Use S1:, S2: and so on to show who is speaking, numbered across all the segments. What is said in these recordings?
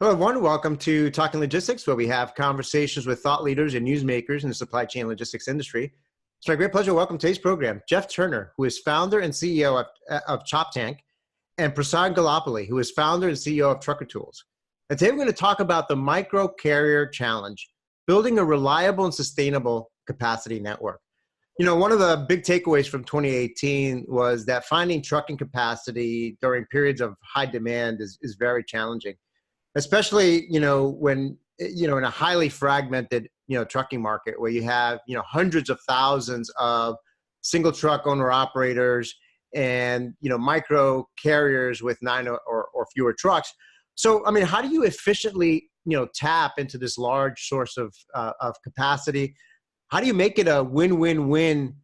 S1: Hello, everyone. Welcome to Talking Logistics, where we have conversations with thought leaders and newsmakers in the supply chain logistics industry. It's my great pleasure to welcome today's program, Jeff Turner, who is founder and CEO of Choptank, and Prasad Gollapalli, who is founder and CEO of Trucker Tools. And today we're going to talk about the microcarrier challenge, building a reliable and sustainable capacity network. You know, one of the big takeaways from 2018 was that finding trucking capacity during periods of high demand is very challenging. Especially, when, in a highly fragmented, trucking market where you have, hundreds of thousands of single truck owner operators and, micro carriers with 9 or fewer trucks. So, I mean, how do you efficiently, tap into this large source of capacity? How do you make it a win-win-win,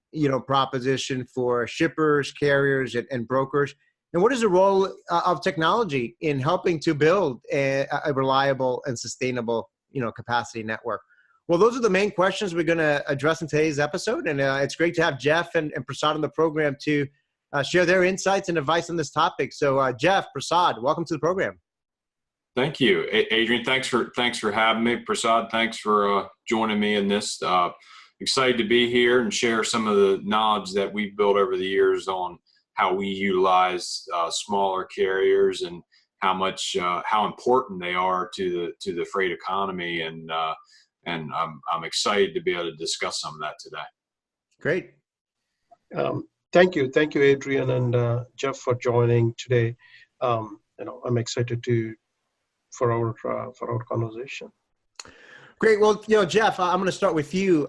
S1: proposition for shippers, carriers, and brokers? And what is the role of technology in helping to build a reliable and sustainable, capacity network? Well, those are the main questions we're going to address in today's episode. And it's great to have Jeff and Prasad on the program to share their insights and advice on this topic. So Jeff, Prasad, welcome to the program.
S2: Thank you, Adrian. Thanks for having me. Prasad, thanks for joining me in this. Excited to be here and share some of the knowledge that we've built over the years on how we utilize smaller carriers and how important they are to the freight economy, and I'm excited to be able to discuss some of that today.
S1: Great.
S3: Thank you, Adrian and Jeff, for joining today. I'm excited for our conversation.
S1: Great. Well, Jeff, I'm going to start with you.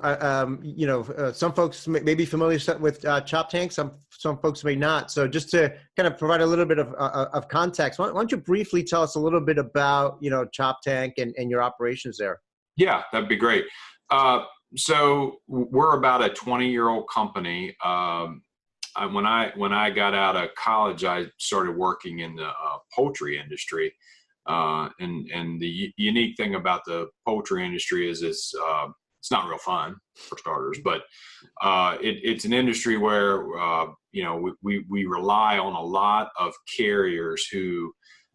S1: Some folks may be familiar with Choptank, some folks may not. So just to kind of provide a little bit of context, why don't you briefly tell us a little bit about, Choptank and your operations there?
S2: Yeah, that'd be great. So we're about a 20-year-old company. When I got out of college, I started working in the poultry industry. And the unique thing about the poultry industry is it's not real fun, for starters, but it's an industry where we rely on a lot of carriers who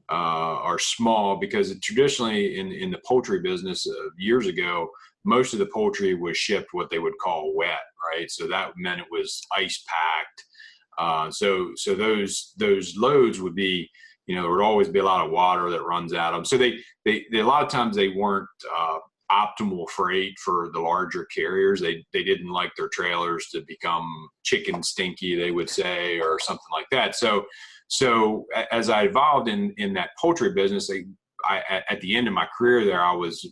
S2: are small, because traditionally in the poultry business years ago, most of the poultry was shipped what they would call wet, right? So that meant it was ice packed. So those loads would be, there would always be a lot of water that runs at them. So they a lot of times they weren't optimal freight for the larger carriers. They didn't like their trailers to become chicken stinky, they would say, or something like that. So as I evolved in that poultry business, at the end of my career there, I was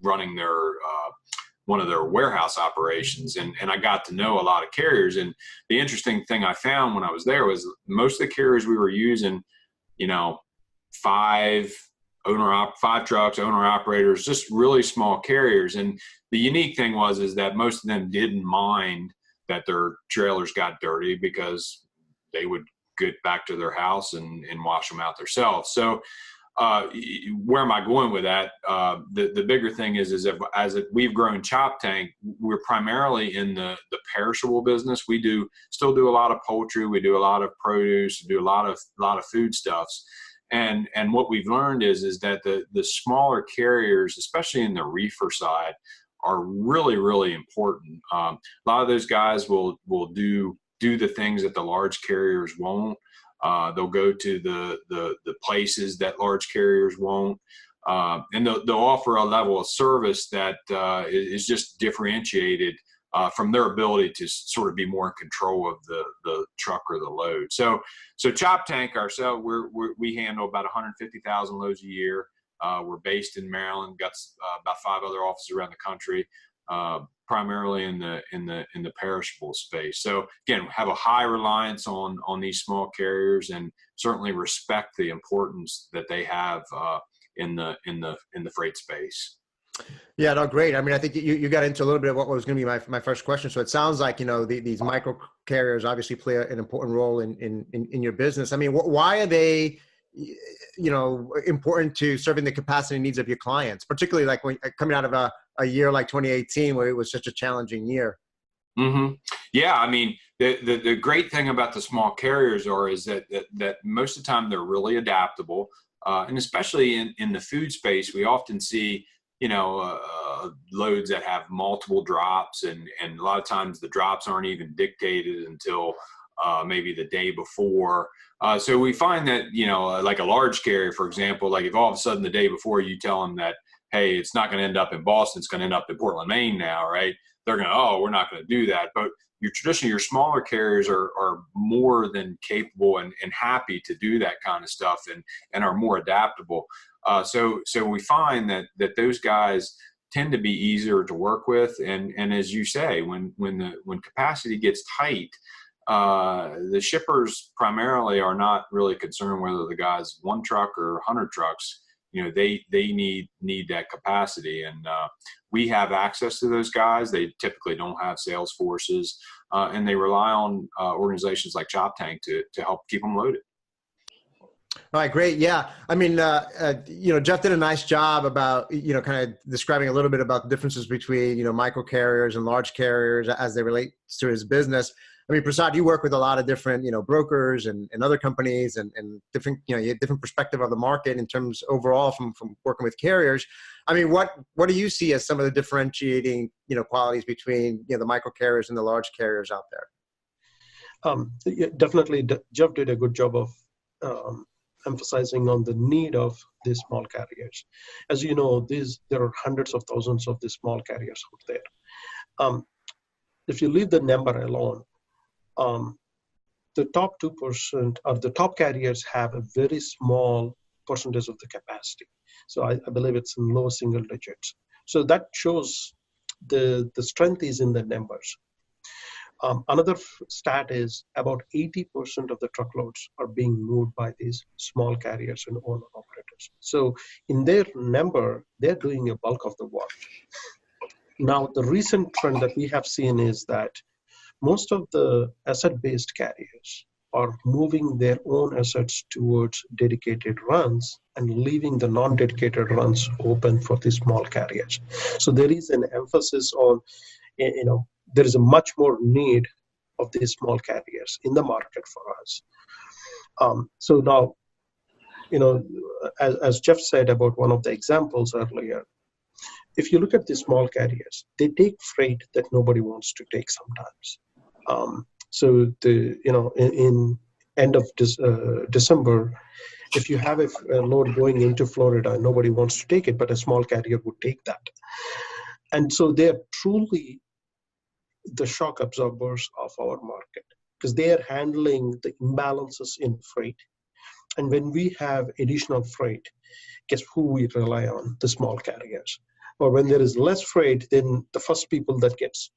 S2: running one of their warehouse operations, and I got to know a lot of carriers. And the interesting thing I found when I was there was most of the carriers we were using, 5 trucks, owner operators, just really small carriers. And the unique thing is that most of them didn't mind that their trailers got dirty, because they would get back to their house and wash them out themselves. So where am I going with that? The bigger thing is as we've grown Choptank, we're primarily in the perishable business. We still do a lot of poultry. We do a lot of produce. We do a lot of foodstuffs. And what we've learned is that the smaller carriers, especially in the reefer side, are really, really important. A lot of those guys will do the things that the large carriers won't. They'll go to the places that large carriers won't, and they'll offer a level of service that is just differentiated from their ability to sort of be more in control of the truck or the load. So Choptank ourselves, we handle about 150,000 loads a year. We're based in Maryland, got about 5 other offices around the country. Primarily in the perishable space. So again, have a high reliance on these small carriers, and certainly respect the importance that they have in the freight space.
S1: Yeah, no, great. I mean, I think you got into a little bit of what was going to be my first question. So it sounds like these micro carriers obviously play an important role in your business. I mean, why are they important to serving the capacity needs of your clients, particularly like when coming out of a year like 2018, where it was such a challenging year?
S2: Mm-hmm. Yeah, I mean, the great thing about the small carriers is that most of the time they're really adaptable. And especially in the food space, we often see, loads that have multiple drops, and a lot of times the drops aren't even dictated until maybe the day before. So we find that, like a large carrier, for example, like if all of a sudden the day before you tell them that, hey, it's not going to end up in Boston, it's going to end up in Portland, Maine now, right? They're going to, oh, we're not going to do that. But traditionally, your smaller carriers are more than capable and happy to do that kind of stuff, and are more adaptable. So we find that those guys tend to be easier to work with. And as you say, when capacity gets tight, the shippers primarily are not really concerned whether the guy's one truck or 100 trucks. They need that capacity, and we have access to those guys. They typically don't have sales forces, and they rely on organizations like Choptank to help keep them loaded.
S1: All right, great. Yeah. I mean, Jeff did a nice job about, kind of describing a little bit about the differences between, microcarriers and large carriers as they relate to his business. I mean, Prasad, you work with a lot of different, brokers and other companies and different, you have different perspective of the market in terms overall from working with carriers. I mean, what do you see as some of the differentiating, qualities between, the microcarriers and the large carriers out there?
S3: Yeah, definitely, Jeff did a good job of emphasizing on the need of these small carriers. As you know, there are hundreds of thousands of these small carriers out there. If you leave the number alone, the top 2% or the top carriers have a very small percentage of the capacity. So I believe it's in low single digits. So that shows the strength is in the numbers. Another stat is about 80% of the truckloads are being moved by these small carriers and owner operators. So in their number, they're doing a bulk of the work. Now, the recent trend that we have seen is that most of the asset-based carriers are moving their own assets towards dedicated runs and leaving the non-dedicated runs open for the small carriers. So there is an emphasis on, there is a much more need of these small carriers in the market for us. So now, as Jeff said about one of the examples earlier, if you look at the small carriers, they take freight that nobody wants to take sometimes. So in end of December, if you have a load going into Florida, nobody wants to take it, but a small carrier would take that. And so they're truly the shock absorbers of our market because they are handling the imbalances in freight. And when we have additional freight, guess who we rely on? The small carriers. Or when there is less freight, then the first people that gets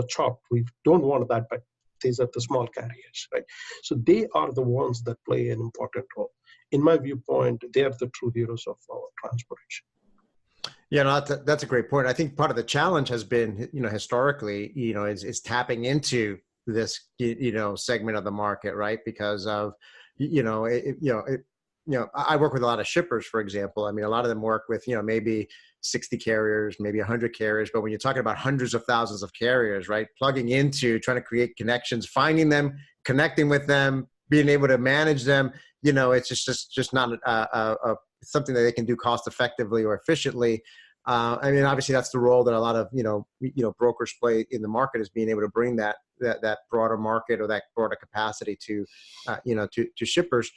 S3: chopped, we don't want that, but these are the small carriers, right? So they are the ones that play an important role. In my viewpoint, they are the true heroes of our transportation.
S1: Yeah, no, that's a great point. I think part of the challenge has been, historically, is tapping into this, segment of the market, right? Because of, I work with a lot of shippers, for example. I mean, a lot of them work with, maybe 60 carriers, maybe 100 carriers. But when you're talking about hundreds of thousands of carriers, right, plugging into, trying to create connections, finding them, connecting with them, being able to manage them, it's just not something that they can do cost effectively or efficiently. I mean, obviously, that's the role that a lot of brokers play in the market, is being able to bring that broader market or that broader capacity to shippers.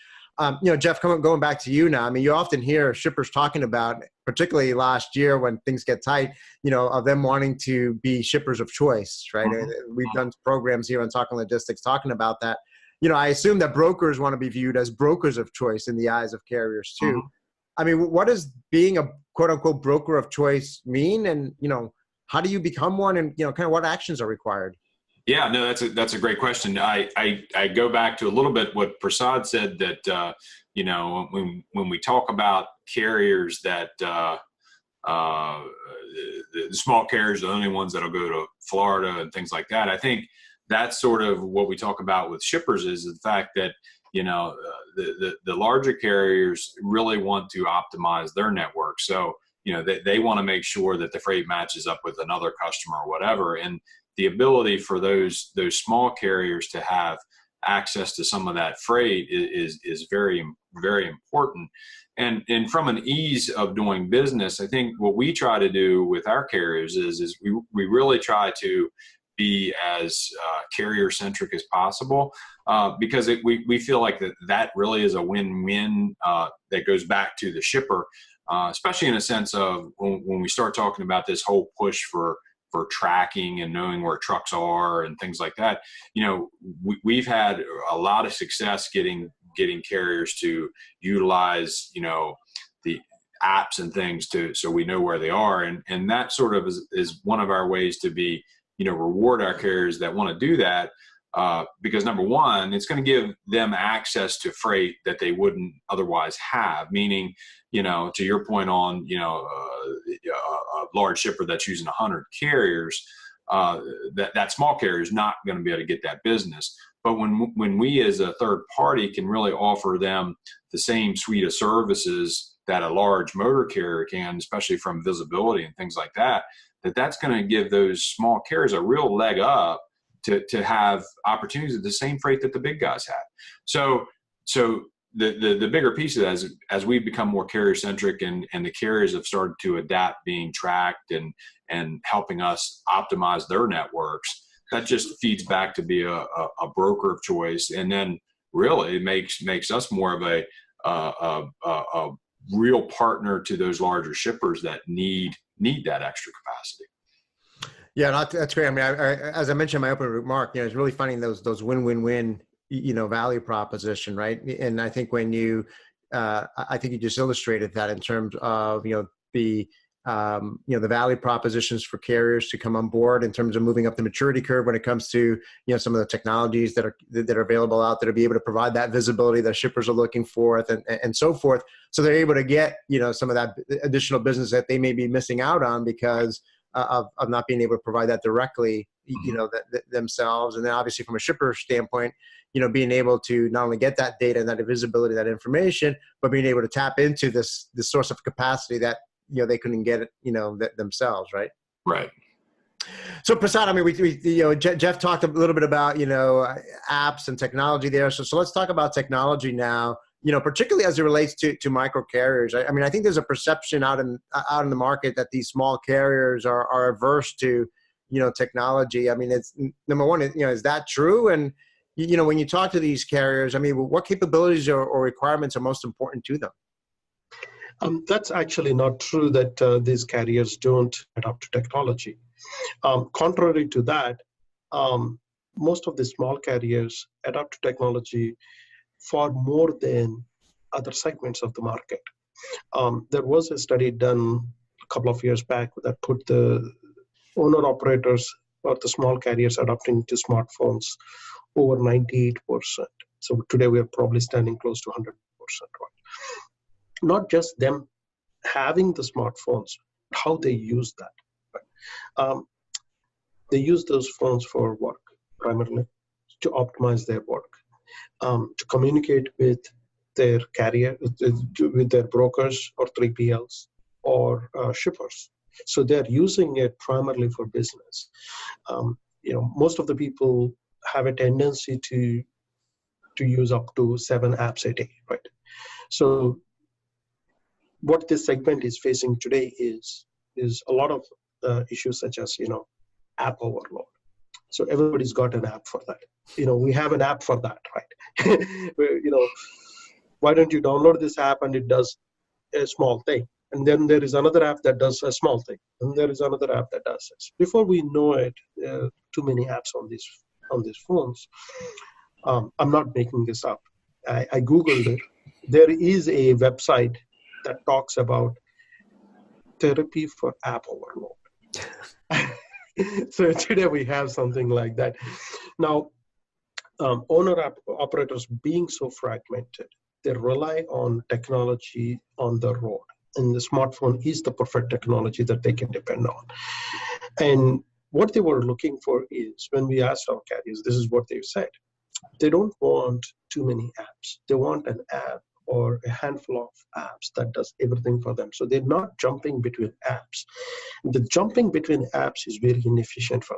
S1: Jeff, going back to you now. I mean, you often hear shippers talking about, particularly last year when things get tight, of them wanting to be shippers of choice, right? Mm-hmm. We've done programs here on Talking Logistics talking about that. I assume that brokers want to be viewed as brokers of choice in the eyes of carriers too. Mm-hmm. I mean, what does being a quote unquote broker of choice mean? And, how do you become one, and, kind of what actions are required?
S2: Yeah, no, that's a great question. I go back to a little bit what Prasad said, that, when we talk about carriers that, the small carriers are the only ones that'll go to Florida and things like that. I think that's sort of what we talk about with shippers, is the fact that, the larger carriers really want to optimize their network. So, they want to make sure that the freight matches up with another customer or whatever. And the ability for those small carriers to have access to some of that freight is very, very important. And from an ease of doing business, I think what we try to do with our carriers is we really try to be as carrier centric as possible, because we feel like that really is a win-win that goes back to the shipper, especially in a sense of when we start talking about this whole push for tracking and knowing where trucks are and things like that. We've had a lot of success getting carriers to utilize, the apps and things so we know where they are. And that sort of is one of our ways to be, reward our carriers that want to do that. Because number one, it's going to give them access to freight that they wouldn't otherwise have, meaning, to your point on, a large shipper that's using 100 carriers, that small carrier is not going to be able to get that business. But when we as a third party can really offer them the same suite of services that a large motor carrier can, especially from visibility and things like that, that's going to give those small carriers a real leg up to have opportunities at the same freight that the big guys have. So the bigger piece of that is, as we've become more carrier centric and the carriers have started to adapt being tracked and helping us optimize their networks, that just feeds back to be a broker of choice. And then really it makes us more of a real partner to those larger shippers that need that extra capacity.
S1: Yeah, that's great. I mean, as I mentioned in my opening remark, it's really finding those win-win-win, value proposition, right? And I think when I think you just illustrated that in terms of, the value propositions for carriers to come on board in terms of moving up the maturity curve when it comes to, some of the technologies that are available out there to be able to provide that visibility that shippers are looking for and so forth. So they're able to get, some of that additional business that they may be missing out on because of not being able to provide that directly, themselves. And then obviously from a shipper standpoint, being able to not only get that data and that visibility, that information, but being able to tap into this source of capacity that, they couldn't get it, themselves. Right.
S2: Right.
S1: So Prasad, I mean, we Jeff talked a little bit about, apps and technology there. So let's talk about technology now, particularly as it relates to microcarriers. I mean, I think there's a perception out in the market that these small carriers are averse to, technology. I mean, it's number one, is that true? And, when you talk to these carriers, I mean, what capabilities or requirements are most important to them?
S3: That's actually not true that these carriers don't adapt to technology. Contrary to that, most of the small carriers adapt to technology far more than other segments of the market. There was a study done a couple of years back that put the owner-operators or the small carriers adapting to smartphones over 98%. So today we are probably standing close to 100%. Right? Not just them having the smartphones, how they use that. Right? They use those phones for work, primarily, to optimize their work, to communicate with their carrier, with their brokers or 3PLs or shippers. So they're using it primarily for business. Most of the people have a tendency to use up to 7 apps a day, right? So what this segment is facing today is a lot of issues such as, app overload. So everybody's got an app for that. We have an app for that, right? Why don't you download this app and it does a small thing? And then there is another app that does a small thing. And there is another app that does this. Before we know it, too many apps on these phones. I'm not making this up. I Googled it. There is a website that talks about therapy for app overload. So today we have something like that. Now, owner-operators being so fragmented, they rely on technology on the road. And the smartphone is the perfect technology that they can depend on. And what they were looking for is, when we asked our carriers, this is what they said. They don't want too many apps. They want an app or a handful of apps that does everything for them. So they're not jumping between apps. The jumping between apps is very inefficient for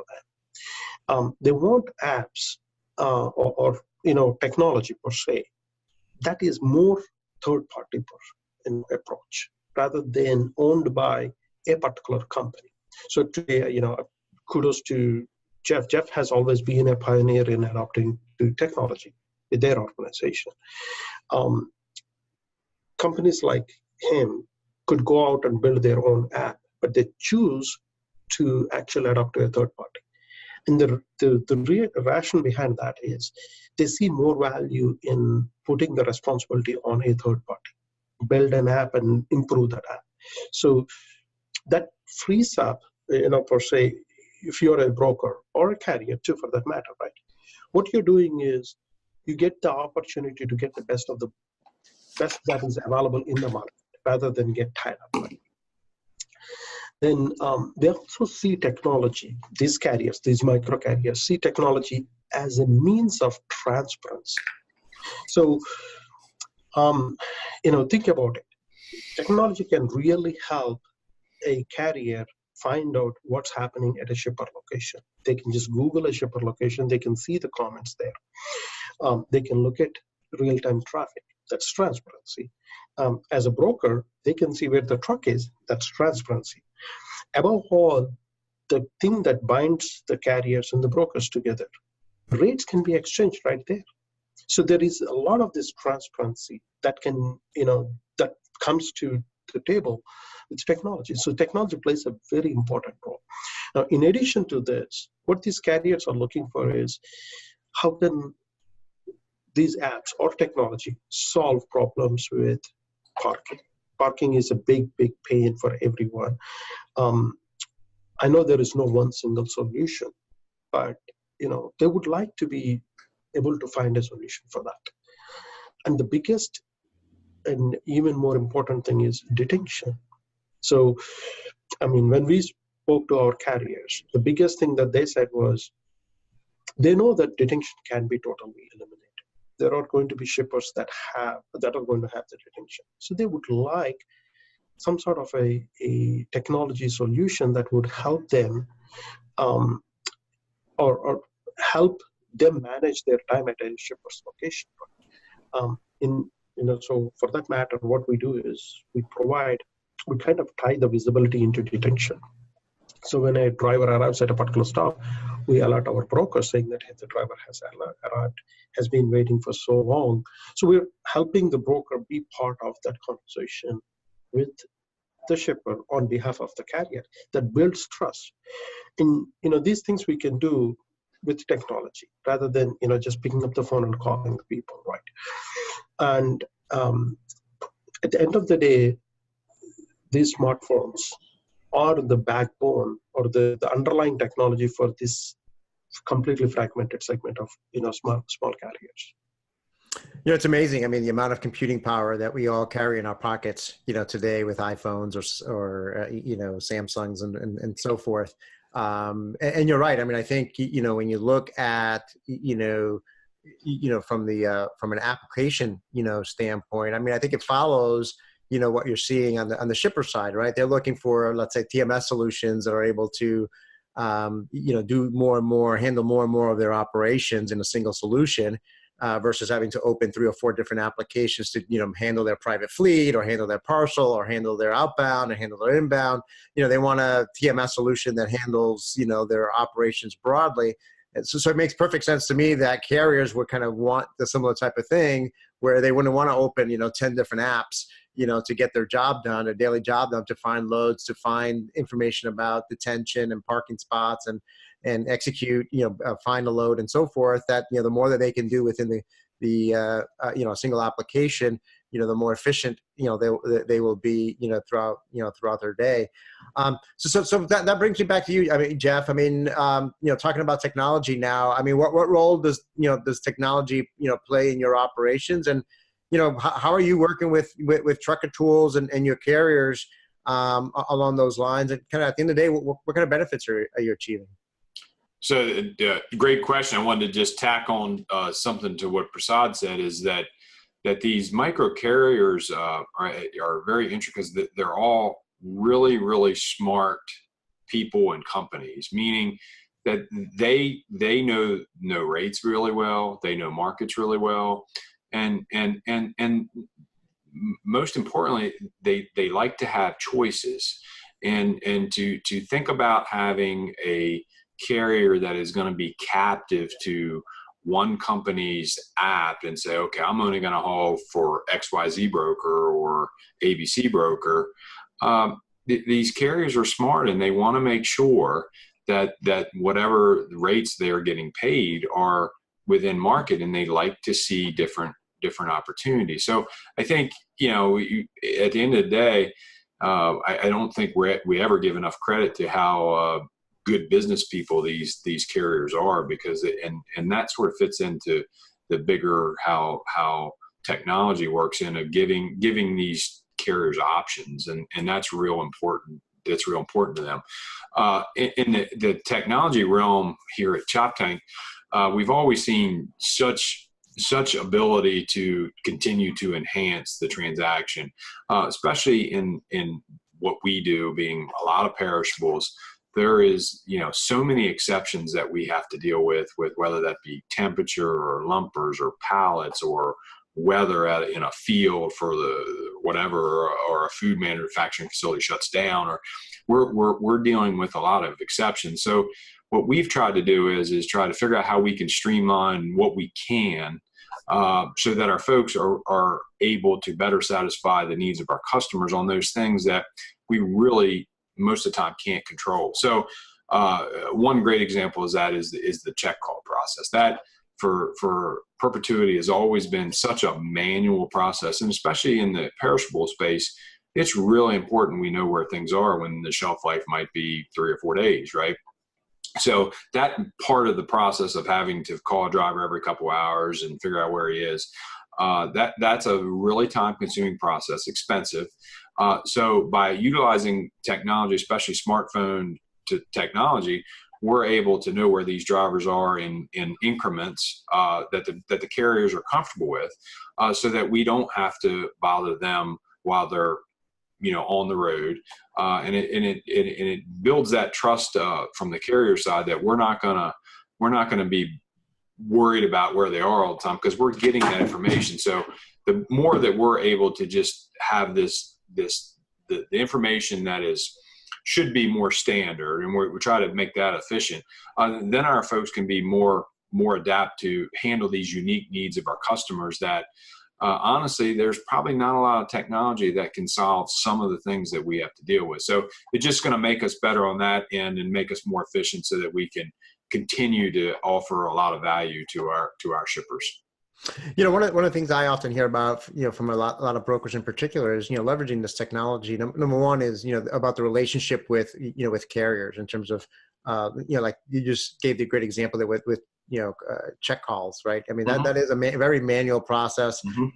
S3: them. They want apps or technology per se, that is more third-party approach rather than owned by a particular company. So today, kudos to Jeff. Jeff has always been a pioneer in adopting to technology with their organization. Companies like him could go out and build their own app, but they choose to actually adopt to a third party. And the real rationale behind that is they see more value in putting the responsibility on a third party, build an app and improve that app. So that frees up, per se, if you're a broker or a carrier too, for that matter, right? What you're doing is you get the opportunity to get the best of the best that is available in the market rather than get tied up. Right? Then they also see technology, these carriers, these micro carriers, see technology as a means of transparency. So, think about it. Technology can really help a carrier find out what's happening at a shipper location. They can just Google a shipper location. They can see the comments there. They can look at real-time traffic. That's transparency. As a broker, they can see where the truck is. That's transparency. Above all, the thing that binds the carriers and the brokers together, rates can be exchanged right there. So there is a lot of this transparency that can, that comes to the table with technology. So technology plays a very important role. Now, in addition to this, what these carriers are looking for is how can these apps or technology solve problems with parking. Parking is a big, big pain for everyone. I know there is no one single solution, but they would like to be able to find a solution for that. And the biggest and even more important thing is detention. So, when we spoke to our carriers, the biggest thing that they said was they know that detention can be totally eliminated. There are going to be shippers that are going to have the detention. So they would like some sort of a technology solution that would help them or help them manage their time at a shipper's location. So for that matter, what we do is we kind of tie the visibility into detention. So when a driver arrives at a particular stop, we alert our broker saying that the driver has arrived, has been waiting for so long. So we're helping the broker be part of that conversation with the shipper on behalf of the carrier. That builds trust. And these things we can do with technology rather than just picking up the phone and calling people, right? And at the end of the day, these smartphones are the backbone or the underlying technology for this completely fragmented segment of small carriers.
S1: It's amazing. The amount of computing power that we all carry in our pockets, today with iPhones or Samsungs and so forth. And you're right. I think, when you look at, from an application, standpoint, I think it follows, what you're seeing on the shipper side, right? They're looking for, let's say, TMS solutions that are able to, do more and more, handle more and more of their operations in a single solution. Versus having to open 3 or 4 different applications to, handle their private fleet or handle their parcel or handle their outbound or handle their inbound. They want a TMS solution that handles, their operations broadly. And so it makes perfect sense to me that carriers would kind of want the similar type of thing where they wouldn't want to open, 10 different apps, to get their job done, their daily job done, to find loads, to find information about detention and parking spots and execute, find a load and so forth. That, the more that they can do within the single application, the more efficient, they will be, throughout their day. So that brings me back to you. Jeff, talking about technology now, what role does technology, play in your operations? And, how are you working with trucker tools and your carriers along those lines? And kind of at the end of the day, what kind of benefits are you achieving?
S2: So great question. I wanted to just tack on something to what Prasad said, is that these micro carriers are very interesting because they're all really, really smart people and companies, meaning that they know rates really well, they know markets really well, and most importantly, they like to have choices, and to think about having a carrier that is going to be captive to one company's app and say, okay, I'm only going to haul for XYZ broker or ABC broker. These carriers are smart, and they want to make sure that whatever rates they're getting paid are within market, and they like to see different opportunities. So I think, at the end of the day, I don't think we ever give enough credit to how good business people these carriers are, because and that sort of fits into the bigger how technology works into giving these carriers options, and that's real important. That's real important to them. In the technology realm here at Choptank, we've always seen such ability to continue to enhance the transaction, especially in what we do, being a lot of perishables. There is, so many exceptions that we have to deal with whether that be temperature or lumpers or pallets or weather in a field for the whatever, or a food manufacturing facility shuts down, or we're dealing with a lot of exceptions. So what we've tried to do is try to figure out how we can streamline what we can, so that our folks are able to better satisfy the needs of our customers on those things that we really most of the time can't control. So one great example is the check call process. That for perpetuity has always been such a manual process, and especially in the perishable space, it's really important we know where things are when the shelf life might be 3 or 4 days, right? So that part of the process of having to call a driver every couple hours and figure out where he is, that's a really time-consuming process, expensive. So by utilizing technology, especially smartphone technology, we're able to know where these drivers are in increments that the carriers are comfortable with, so that we don't have to bother them while they're on the road, and it builds that trust from the carrier side that we're not gonna be worried about where they are all the time, because we're getting that information. So the more that we're able to just have the information that should be more standard, and we try to make that efficient, then our folks can be more adapt to handle these unique needs of our customers that honestly, there's probably not a lot of technology that can solve some of the things that we have to deal with. So it's just going to make us better on that end and make us more efficient, so that we can continue to offer a lot of value to our shippers.
S1: One of the things I often hear about, from a lot of brokers in particular, is, leveraging this technology. Number one is, about the relationship with carriers in terms of, like you just gave the great example that with check calls, right? I mean, that is a very manual process, and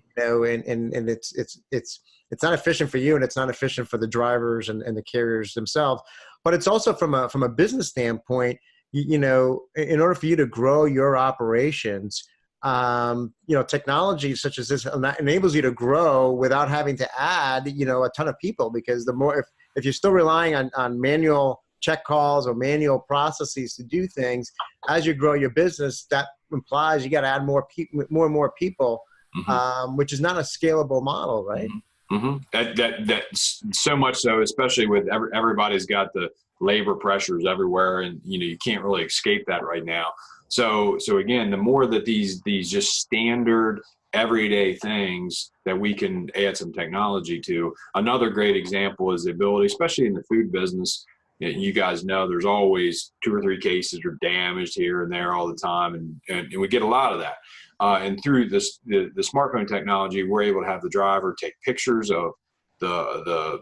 S1: it's not efficient for you, and it's not efficient for the drivers and the carriers themselves. But it's also from a business standpoint, in order for you to grow your operations, technology such as this enables you to grow without having to add, a ton of people, because the more, if you're still relying on manual check calls or manual processes to do things, as you grow your business, that implies you got to add more and more people, which is not a scalable model, right?
S2: That's so much so, especially with everybody's got the labor pressures everywhere, and you can't really escape that right now. So again, the more that these just standard everyday things that we can add some technology to. Another great example is the ability, especially in the food business. You guys know there's always 2 or 3 cases are damaged here and there all the time, and we get a lot of that. And through the smartphone technology, we're able to have the driver take pictures of the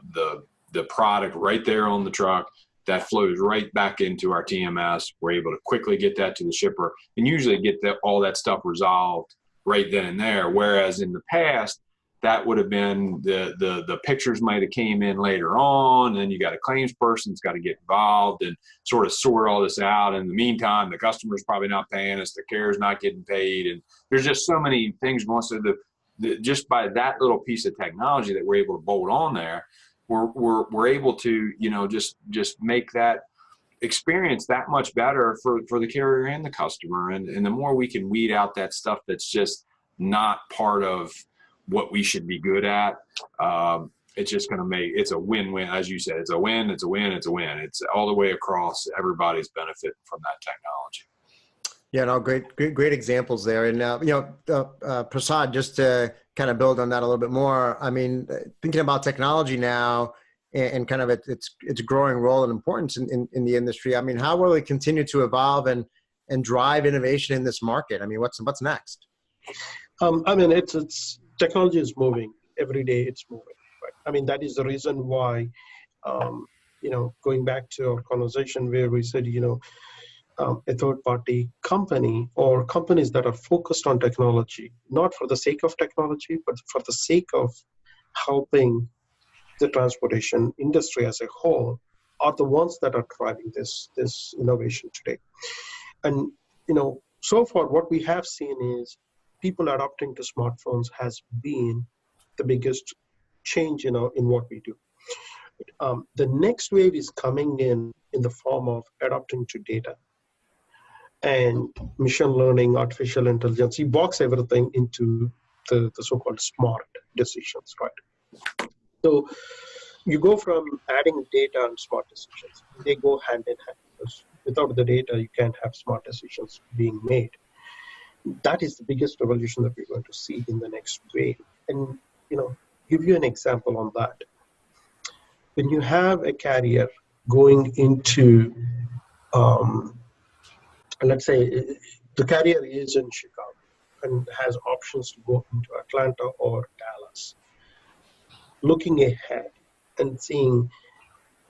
S2: product right there on the truck. That flows right back into our TMS. We're able to quickly get that to the shipper and usually get all that stuff resolved right then and there. Whereas in the past, that would have been the pictures might have came in later on, and you got a claims person that's got to get involved and sort of sort all this out. In the meantime, the customer's probably not paying us, the carrier's not getting paid, and there's just so many things going. So just by that little piece of technology that we're able to bolt on there, we're able to just make that experience that much better for the carrier and the customer. And the more we can weed out that stuff that's just not part of what we should be good at, it's just going to make, it's a win-win. As you said, it's a win, it's a win, it's a win. It's all the way across. Everybody's benefiting from that technology.
S1: Yeah, no, great examples there. And, Prasad, just to kind of build on that a little bit more, I mean, thinking about technology now and kind of its growing role and importance in the industry, I mean, how will it continue to evolve and drive innovation in this market? I mean, what's next?
S3: I mean, it's technology is moving. Every day it's moving. Right? I mean, that is the reason why, going back to our conversation where we said, a third-party company or companies that are focused on technology, not for the sake of technology, but for the sake of helping the transportation industry as a whole, are the ones that are driving this innovation today. And, so far what we have seen is people adopting to smartphones has been the biggest change, in what we do. The next wave is coming in the form of adopting to data and machine learning, artificial intelligence. You box everything into the so-called smart decisions, right? So you go from adding data and smart decisions. They go hand in hand, because without the data, you can't have smart decisions being made. That is the biggest revolution that we're going to see in the next wave. And, give you an example on that. When you have a carrier going into, let's say the carrier is in Chicago and has options to go into Atlanta or Dallas, looking ahead and seeing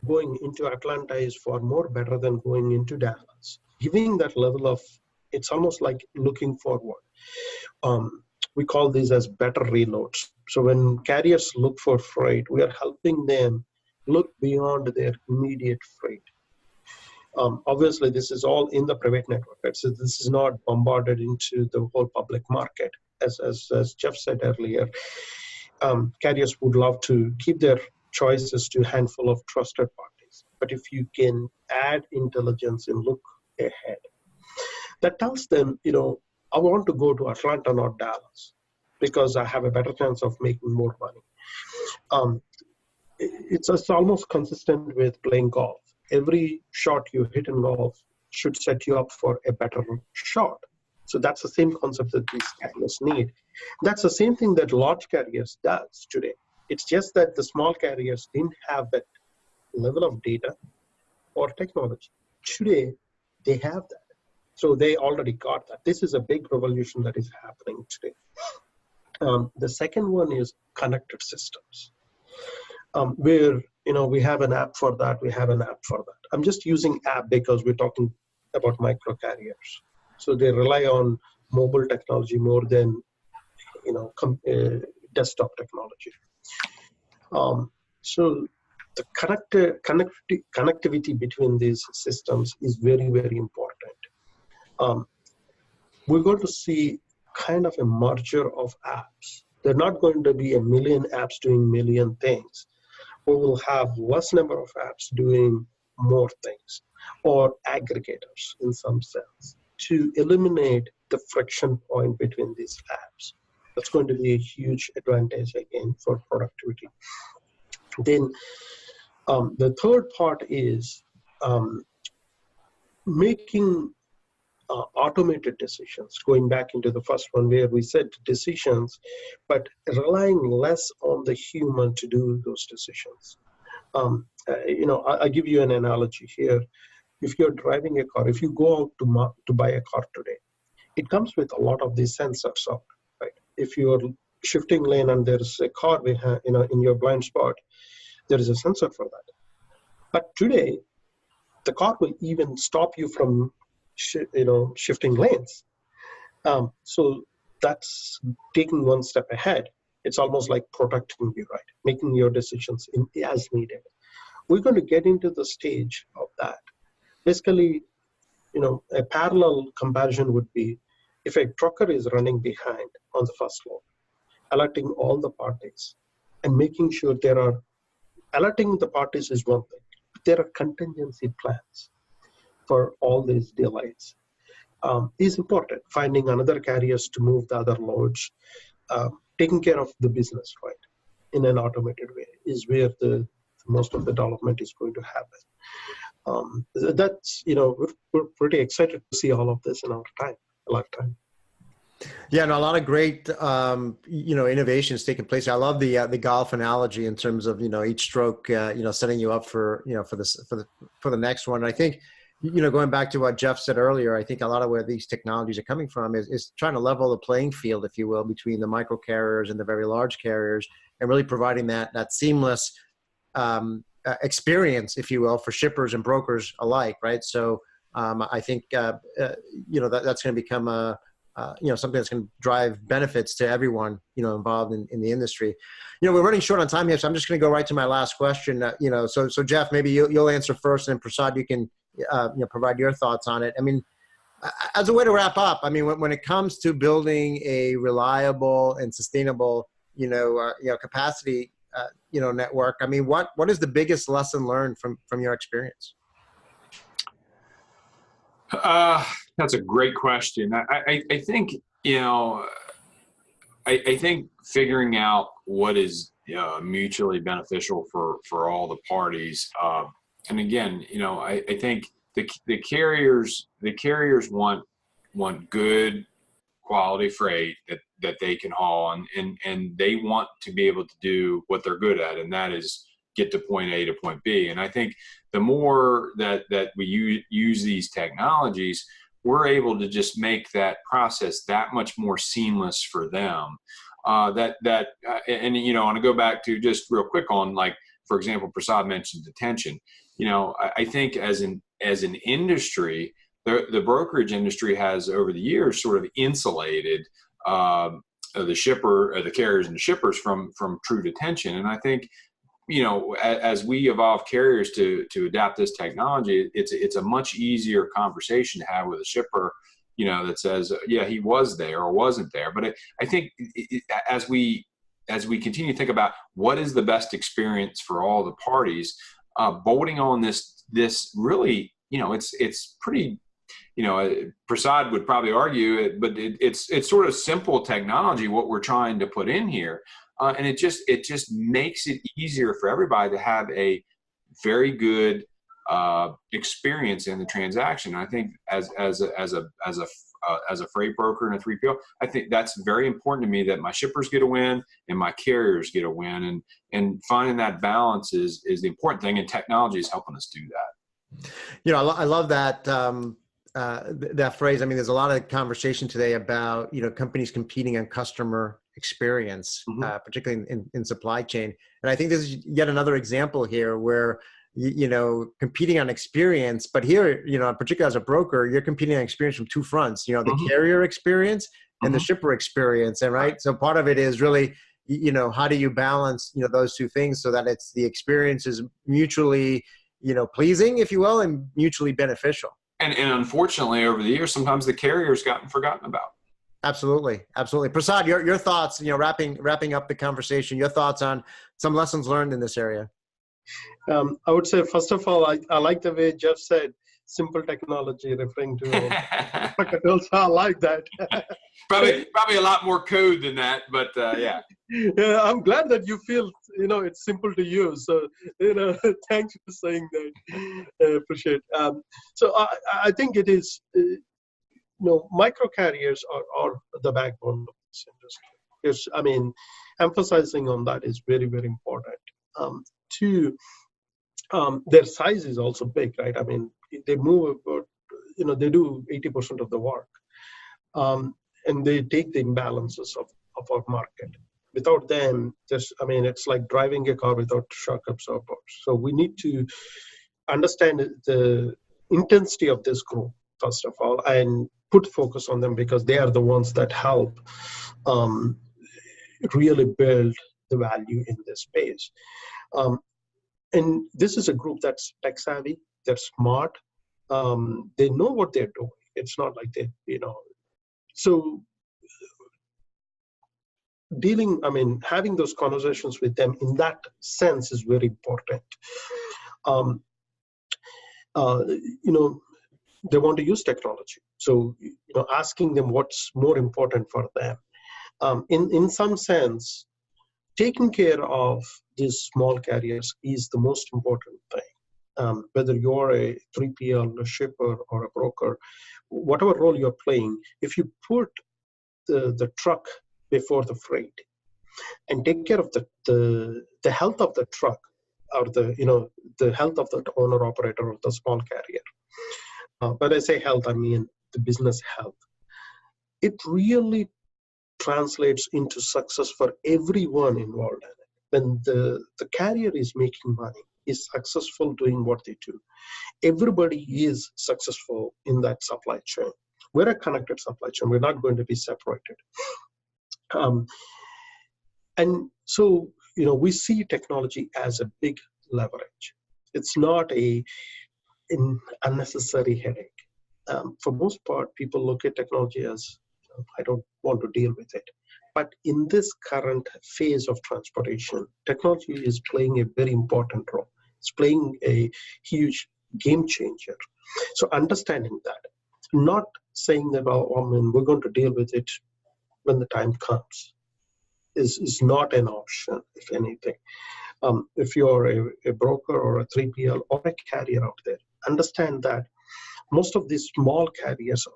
S3: going into Atlanta is far more better than going into Dallas. Giving that level of, it's almost like looking forward. We call these as better reloads. So when carriers look for freight, we are helping them look beyond their immediate freight. Obviously, this is all in the private network, right? So this is not bombarded into the whole public market. As Jeff said earlier, carriers would love to keep their choices to a handful of trusted parties. But if you can add intelligence and look ahead, that tells them, I want to go to Atlanta, not Dallas, because I have a better chance of making more money. It's almost consistent with playing golf. Every shot you hit in golf should set you up for a better shot. So that's the same concept that these carriers need. That's the same thing that large carriers does today. It's just that the small carriers didn't have that level of data or technology. Today, they have that. So they already got that. This is a big revolution that is happening today. The second one is connected systems, where we have an app for that. We have an app for that. I'm just using app because we're talking about microcarriers. So they rely on mobile technology more than desktop technology. So the connectivity between these systems is very, very important. We're going to see kind of a merger of apps. They're not going to be a million apps doing million things. We will have less number of apps doing more things, or aggregators in some sense, to eliminate the friction point between these apps. That's going to be a huge advantage again for productivity. Then the third part is making automated decisions, going back into the first one where we said decisions, but relying less on the human to do those decisions. I'll give you an analogy here. If you're driving a car, if you go out to buy a car today, it comes with a lot of these sensors out, right? If you're shifting lane and there's a car behind, in your blind spot, there is a sensor for that. But today, the car will even stop you from shifting lanes. So that's taking one step ahead. It's almost like protecting you, right? Making your decisions as needed. We're going to get into the stage of that. Basically, a parallel comparison would be if a trucker is running behind on the first load, alerting all the parties and making sure alerting the parties is one thing. There are contingency plans. for all these delays is important. Finding another carriers to move the other loads, taking care of the business, right, in an automated way is where the most of the development is going to happen. That's, we're pretty excited to see all of this in our lifetime.
S1: Yeah, and a lot of great, innovations taking place. I love the golf analogy in terms of, each stroke, setting you up for, for the next one. And I think, going back to what Jeff said earlier, I think a lot of where these technologies are coming from is trying to level the playing field, if you will, between the microcarriers and the very large carriers, and really providing that seamless experience, if you will, for shippers and brokers alike, right? So I think, that's going to become something that's going to drive benefits to everyone, involved in the industry. We're running short on time here, so I'm just going to go right to my last question. So Jeff, maybe you'll answer first, and Prasad, you can, provide your thoughts on it. I mean, as a way to wrap up, I mean, when it comes to building a reliable and sustainable, capacity, network, I mean, what is the biggest lesson learned from your experience?
S2: That's a great question. I think, I think figuring out what is mutually beneficial for all the parties. And again, I think the carriers want good quality freight that they can haul, and they want to be able to do what they're good at, and that is get to point A to point B. And I think the more that we use these technologies, we're able to just make that process that much more seamless for them. And to go back to just real quick on, like, for example, Prasad mentioned detention. I think as an industry, the brokerage industry has over the years sort of insulated the carriers and the shippers from true detention. And I think, as we evolve carriers to adapt this technology, it's a much easier conversation to have with a shipper, that says, yeah, he was there or wasn't there. But I think as we continue to think about what is the best experience for all the parties, bolting on this really, it's pretty, Prasad would probably argue it, but it's sort of simple technology, what we're trying to put in here. And it just makes it easier for everybody to have a very good experience in the transaction. And I think as a freight broker and a 3PL, I think that's very important to me, that my shippers get a win and my carriers get a win. And finding that balance is the important thing, and technology is helping us do that.
S1: I love that. That phrase. I mean, there's a lot of conversation today about, companies competing on customer experience, particularly in supply chain. And I think this is yet another example here where, competing on experience, but here, particularly as a broker, you're competing on experience from two fronts, the carrier experience and the shipper experience. And right. So part of it is really, how do you balance, those two things so that the experience is mutually, pleasing, if you will, and mutually beneficial.
S2: And unfortunately, over the years, sometimes the carrier's gotten forgotten about.
S1: Absolutely. Prasad, your thoughts, wrapping up the conversation, your thoughts on some lessons learned in this area.
S3: I would say, first of all, I like the way Jeff said, simple technology, referring to also, I like that.
S2: probably a lot more code than that, but yeah.
S3: Yeah, I'm glad that you feel, it's simple to use. So, thanks for saying that. Appreciate it. So I think it is, microcarriers are the backbone of this industry. Emphasizing on that is very, very important. Two, their size is also big, right? I mean, they move about, they do 80% of the work. And they take the imbalances of our market. Without them, it's like driving a car without shock absorbers. So we need to understand the intensity of this group, first of all, and put focus on them, because they are the ones that help really build the value in this space. And this is a group that's tech savvy, they're smart, they know what they're doing. It's not like they, so having those conversations with them in that sense is very important. they want to use technology. So, asking them what's more important for them. In some sense, taking care of these small carriers is the most important thing. Whether you're a 3PL, a shipper, or a broker, whatever role you're playing, if you put the truck before the freight and take care of the health of the truck, or the health of the owner operator of the small carrier. When I say health, I mean the business health. It really translates into success for everyone involved in it. When the carrier is making money, is successful doing what they do, everybody is successful in that supply chain. We're a connected supply chain. We're not going to be separated. And so, we see technology as a big leverage. It's not an unnecessary headache. For most part, people look at technology as, I don't want to deal with it. But in this current phase of transportation, technology is playing a very important role. It's playing a huge game changer. So understanding that, not saying that, we're going to deal with it when the time comes, is not an option, if anything. If you're a broker or a 3PL or a carrier out there, understand that most of these small carriers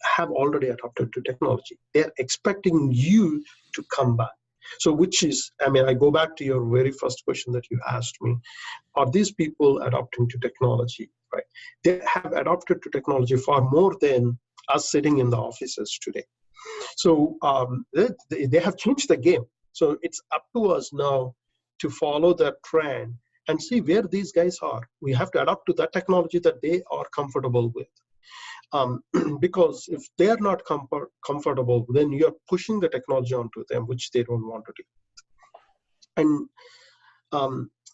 S3: have already adopted to technology. They're expecting you to come back. So I go back to your very first question that you asked me. Are these people adopting to technology, right? They have adopted to technology far more than us sitting in the offices today. So they have changed the game. So it's up to us now to follow that trend and see where these guys are. We have to adapt to that technology that they are comfortable with. Because if they're not comfortable, then you're pushing the technology onto them, which they don't want to do. And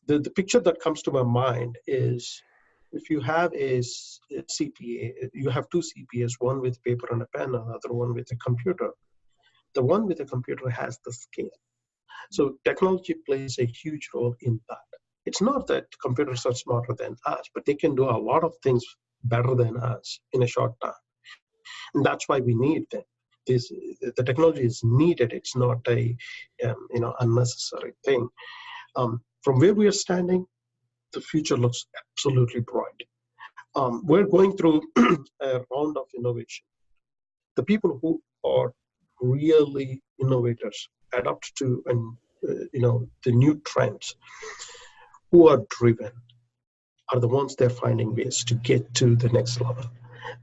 S3: the picture that comes to my mind is, if you have a CPA, you have two CPAs, one with paper and a pen, another one with a computer. The one with a computer has the scale. So technology plays a huge role in that. It's not that computers are smarter than us, but they can do a lot of things better than us in a short time. And that's why we need them. The technology is needed. It's not a unnecessary thing. From where we are standing, the future looks absolutely bright. We're going through a round of innovation. The people who are really innovators, adapt to the new trends, who are driven, are the ones they're finding ways to get to the next level.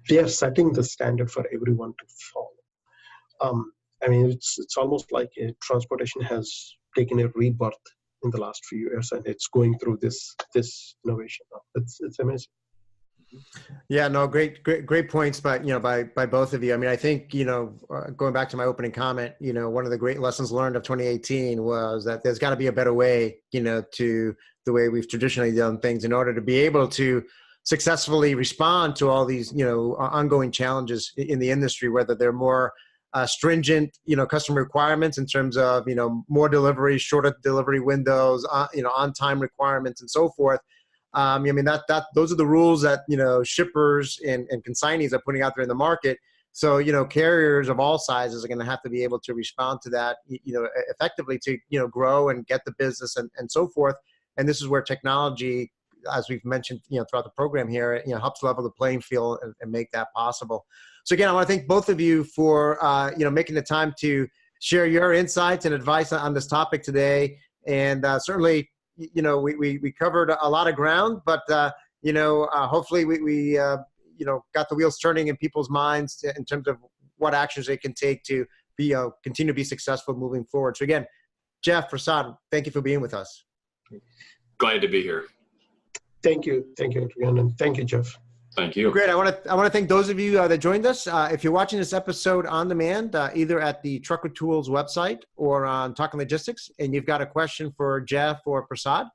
S3: They are setting the standard for everyone to follow. It's almost like transportation has taken a rebirth in the last few years, and it's going through this innovation now. It's amazing.
S1: Yeah, no, great points by both of you. I think, going back to my opening comment, one of the great lessons learned of 2018 was that there's got to be a better way, to the way we've traditionally done things in order to be able to successfully respond to all these, ongoing challenges in the industry, whether they're more stringent, customer requirements in terms of, more deliveries, shorter delivery windows, on-time requirements and so forth. Those are the rules that, shippers and consignees are putting out there in the market. So, carriers of all sizes are going to have to be able to respond to that, effectively to, grow and get the business and so forth. And this is where technology, as we've mentioned, throughout the program here, helps level the playing field and make that possible. So again, I want to thank both of you for, making the time to share your insights and advice on this topic today. And certainly, we covered a lot of ground, but, hopefully we got the wheels turning in people's minds in terms of what actions they can take to be, continue to be successful moving forward. So again, Jeff, Prasad, thank you for being with us.
S2: Glad to be here.
S3: Thank you, Adrian, and thank you, Jeff.
S2: Thank you.
S1: Great. I want to thank those of you that joined us. If you're watching this episode on demand, either at the Trucker Tools website or on Talking Logistics, and you've got a question for Jeff or Prasad,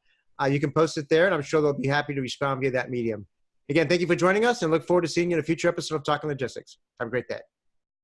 S1: you can post it there, and I'm sure they'll be happy to respond via that medium. Again, thank you for joining us, and look forward to seeing you in a future episode of Talking Logistics. Have a great day.